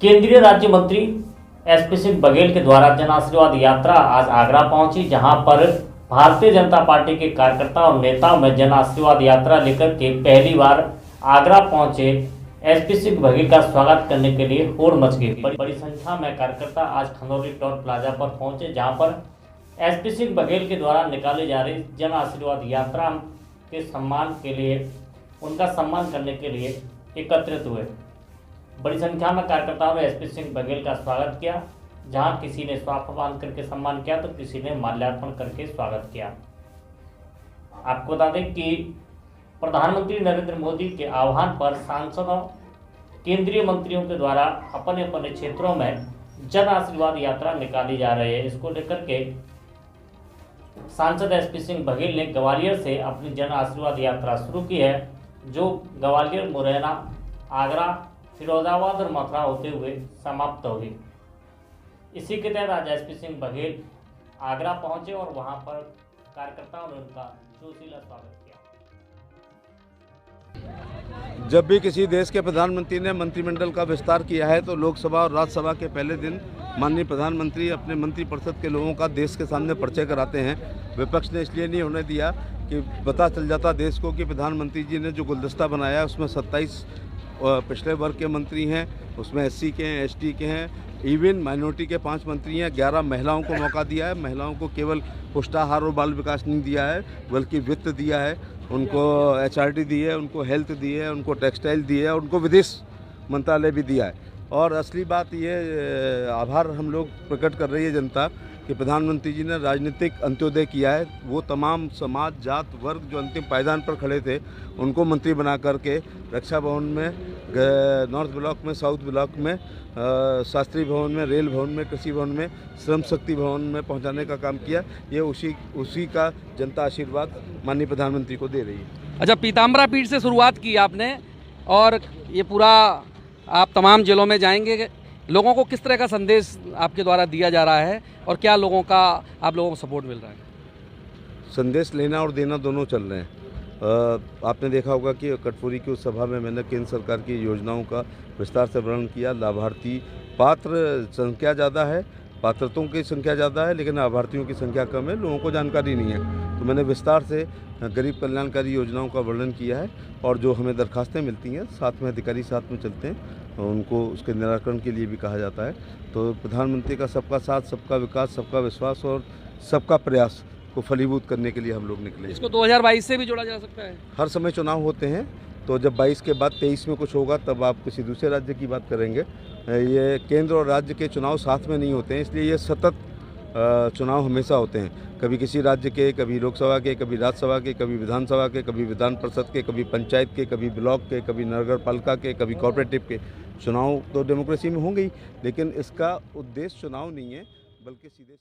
केंद्रीय राज्य मंत्री एसपी सिंह बघेल के द्वारा जन आशीर्वाद यात्रा आज आगरा पहुंची, जहां पर भारतीय जनता पार्टी के कार्यकर्ता और नेताओं में जन आशीर्वाद यात्रा लेकर के पहली बार आगरा पहुंचे एसपी सिंह बघेल का स्वागत करने के लिए होड़ मच गई। बड़ी संख्या में कार्यकर्ता आज खंदौली टोल प्लाजा पर पहुंचे, जहां पर एसपी सिंह बघेल के द्वारा निकाली जा रही जन आशीर्वाद यात्रा के सम्मान के लिए, उनका सम्मान करने के लिए एकत्रित हुए। बड़ी संख्या में कार्यकर्ताओं ने एसपी सिंह बघेल का स्वागत किया, जहां किसी ने स्वाप बांध करके सम्मान किया तो किसी ने माल्यार्पण करके स्वागत किया। आपको बता दें कि प्रधानमंत्री नरेंद्र मोदी के आह्वान पर सांसदों, केंद्रीय मंत्रियों के द्वारा अपने अपने क्षेत्रों में जन आशीर्वाद यात्रा निकाली जा रही है। इसको लेकर के सांसद एसपी सिंह बघेल ने ग्वालियर से अपनी जन आशीर्वाद यात्रा शुरू की है, जो ग्वालियर, मुरैना, आगरा, फिरोजाबाद और मथुरा होते हुए समाप्त होगी। इसी के तहत आज एसपी सिंह बघेल आगरा पहुंचे और वहां पर कार्यकर्ताओं ने उनका जोशीला स्वागत किया। जब भी किसी देश के प्रधानमंत्री ने मंत्रिमंडल का विस्तार किया है तो लोकसभा और राज्यसभा के पहले दिन माननीय प्रधानमंत्री अपने मंत्रिपरिषद के लोगों का देश के सामने परिचय कराते हैं। विपक्ष ने इसलिए नहीं होने दिया कि पता चल जाता देश को कि प्रधानमंत्री जी ने जो गुलदस्ता बनाया उसमें 27 पिछड़े वर्ग के मंत्री हैं, उसमें एससी के हैं, एसटी के हैं, इवन माइनॉरिटी के 5 मंत्री हैं। 11 महिलाओं को मौका दिया है। महिलाओं को केवल पुष्टाहार और बाल विकास नहीं दिया है, बल्कि वित्त दिया है, उनको एचआरडी दी है, उनको हेल्थ दी है, उनको टेक्सटाइल दी है, उनको विदेश मंत्रालय भी दिया है। और असली बात ये आभार हम लोग प्रकट कर रही है जनता कि प्रधानमंत्री जी ने राजनीतिक अंत्योदय किया है। वो तमाम समाज, जात, वर्ग जो अंतिम पायदान पर खड़े थे उनको मंत्री बना करके रक्षा भवन में, नॉर्थ ब्लॉक में, साउथ ब्लॉक में, शास्त्री भवन में, रेल भवन में, कृषि भवन में, श्रम शक्ति भवन में पहुंचाने का काम किया। ये उसी का जनता आशीर्वाद माननीय प्रधानमंत्री को दे रही है। अच्छा, पीताम्बरा पीठ से शुरुआत की आपने और ये पूरा आप तमाम जिलों में जाएंगे। लोगों को किस तरह का संदेश आपके द्वारा दिया जा रहा है और क्या आप लोगों को सपोर्ट मिल रहा है? संदेश लेना और देना दोनों चल रहे हैं। आपने देखा होगा कि कटपुरी की उस सभा में मैंने केंद्र सरकार की योजनाओं का विस्तार से वर्णन किया। लाभार्थी पात्र संख्या ज़्यादा है, पात्रतों की संख्या ज़्यादा है, लेकिन लाभार्थियों की संख्या कम है, लोगों को जानकारी नहीं है। तो मैंने विस्तार से गरीब कल्याणकारी योजनाओं का वर्णन किया है और जो हमें दरखास्तें मिलती हैं, साथ में अधिकारी साथ में चलते हैं, उनको उसके निराकरण के लिए भी कहा जाता है। तो प्रधानमंत्री का सबका साथ, सबका विकास, सबका विश्वास और सबका प्रयास को फलीभूत करने के लिए हम लोग निकले। इसको 2022 से भी जोड़ा जा सकता है? हर समय चुनाव होते हैं, तो जब 22 के बाद 23 में कुछ होगा तब आप किसी दूसरे राज्य की बात करेंगे। ये केंद्र और राज्य के चुनाव साथ में नहीं होते हैं, इसलिए ये सतत चुनाव हमेशा होते हैं। कभी किसी राज्य के, कभी लोकसभा के, कभी राज्यसभा के, कभी विधानसभा के, कभी विधान परिषद के, कभी पंचायत के, कभी ब्लॉक के, कभी नगर पालिका के, कभी कॉर्पोरेटिव के। चुनाव तो डेमोक्रेसी में होंगे ही, लेकिन इसका उद्देश्य चुनाव नहीं है, बल्कि सीधे